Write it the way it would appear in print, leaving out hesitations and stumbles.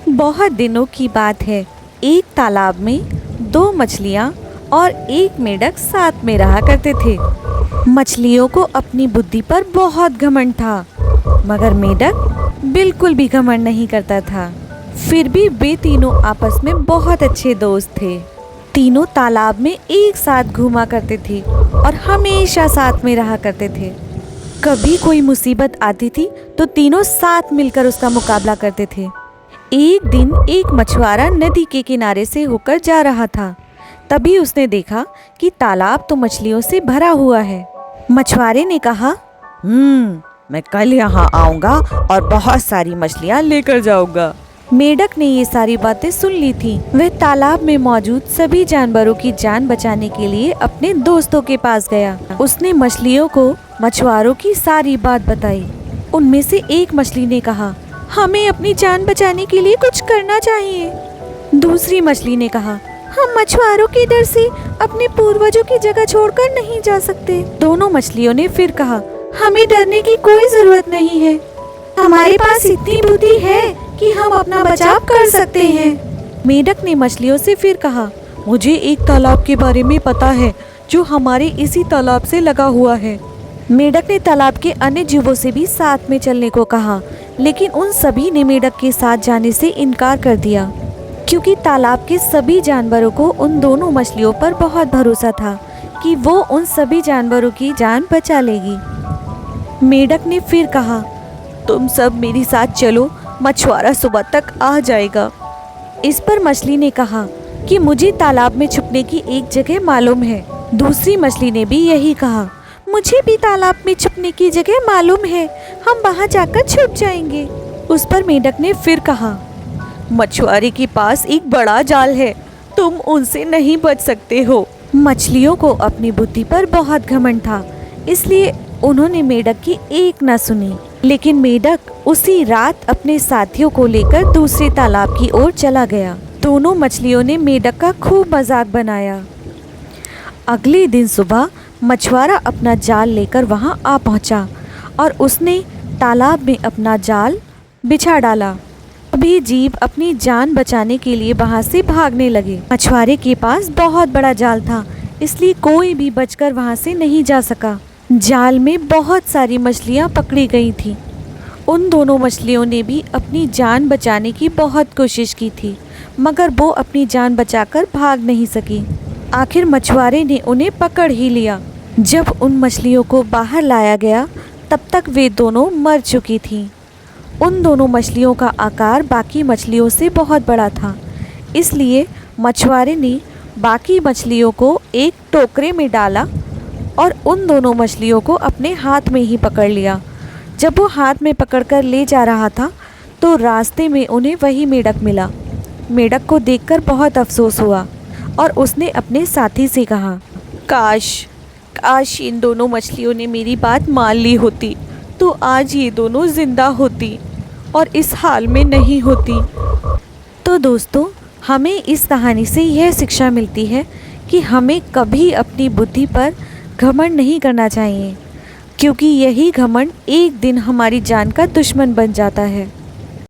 बहुत दिनों की बात है। एक तालाब में दो मछलियाँ और एक मेंढक साथ में रहा करते थे। मछलियों को अपनी बुद्धि पर बहुत घमंड था, मगर मेंढक बिल्कुल भी घमंड नहीं करता था। फिर भी वे तीनों आपस में बहुत अच्छे दोस्त थे। तीनों तालाब में एक साथ घूमा करते थे और हमेशा साथ में रहा करते थे। कभी कोई मुसीबत आती थी तो तीनों साथ मिलकर उसका मुकाबला करते थे। एक दिन एक मछुआरा नदी के किनारे से होकर जा रहा था। तभी उसने देखा कि तालाब तो मछलियों से भरा हुआ है। मछुआरे ने कहा, मैं कल यहाँ आऊँगा और बहुत सारी मछलियाँ लेकर जाऊँगा। मेंढक ने ये सारी बातें सुन ली थी। वह तालाब में मौजूद सभी जानवरों की जान बचाने के लिए अपने दोस्तों के पास गया। उसने मछलियों को मछुआरों की सारी बात बताई। उनमें से एक मछली ने कहा, हमें अपनी जान बचाने के लिए कुछ करना चाहिए। दूसरी मछली ने कहा, हम मछुआरों के डर से अपने पूर्वजों की जगह छोड़कर नहीं जा सकते। दोनों मछलियों ने फिर कहा, हमें डरने की कोई जरूरत नहीं है, हमारे पास इतनी बुद्धि है कि हम अपना बचाव कर सकते हैं। मेंढक ने मछलियों से फिर कहा, मुझे एक तालाब के बारे में पता है जो हमारे इसी तालाब से लगा हुआ है। मेंढक ने तालाब के अन्य जीवों से भी साथ में चलने को कहा, लेकिन उन सभी ने मेंढक के साथ जाने से इनकार कर दिया, क्योंकि तालाब के सभी जानवरों को उन दोनों मछलियों पर बहुत भरोसा था कि वो उन सभी जानवरों की जान बचा लेगी। मेंढक ने फिर कहा, तुम सब मेरे साथ चलो, मछुआरा सुबह तक आ जाएगा। इस पर मछली ने कहा कि मुझे तालाब में छुपने की एक जगह मालूम है। दूसरी मछली ने भी यही कहा, मुझे भी तालाब में छुपने की जगह मालूम है, हम वहां जाकर छुप जाएंगे। उस पर मेंढक ने फिर कहा, मछुआरे के पास एक बड़ा जाल है, तुम उनसे नहीं बच सकते हो। मछलियों को अपनी बुद्धि पर बहुत घमंड था, इसलिए उन्होंने मेंढक की एक न सुनी। लेकिन मेंढक उसी रात अपने साथियों को लेकर दूसरे तालाब की ओर चला गया। दोनों मछलियों ने मेंढक का खूब मजाक बनाया। अगले दिन सुबह मछुआरा अपना जाल लेकर वहां आ पहुंचा और उसने तालाब में अपना जाल बिछा डाला। अभी जीव अपनी जान बचाने के लिए वहां से भागने लगे। मछुआरे के पास बहुत बड़ा जाल था, इसलिए कोई भी बचकर वहां से नहीं जा सका। जाल में बहुत सारी मछलियां पकड़ी गई थी। उन दोनों मछलियों ने भी अपनी जान बचाने की बहुत कोशिश की थी, मगर वो अपनी जान बचाकर भाग नहीं सकी। आखिर मछुआरे ने उन्हें पकड़ ही लिया। जब उन मछलियों को बाहर लाया गया तब तक वे दोनों मर चुकी थीं। उन दोनों मछलियों का आकार बाकी मछलियों से बहुत बड़ा था, इसलिए मछुआरे ने बाकी मछलियों को एक टोकरे में डाला और उन दोनों मछलियों को अपने हाथ में ही पकड़ लिया। जब वो हाथ में पकड़कर ले जा रहा था तो रास्ते में उन्हें वही मेंढक मिला। मेंढक को देखकर बहुत अफसोस हुआ और उसने अपने साथी से कहा, काश इन दोनों मछलियों ने मेरी बात मान ली होती तो आज ये दोनों जिंदा होती और इस हाल में नहीं होती। तो दोस्तों, हमें इस कहानी से यह शिक्षा मिलती है कि हमें कभी अपनी बुद्धि पर घमंड नहीं करना चाहिए, क्योंकि यही घमंड एक दिन हमारी जान का दुश्मन बन जाता है।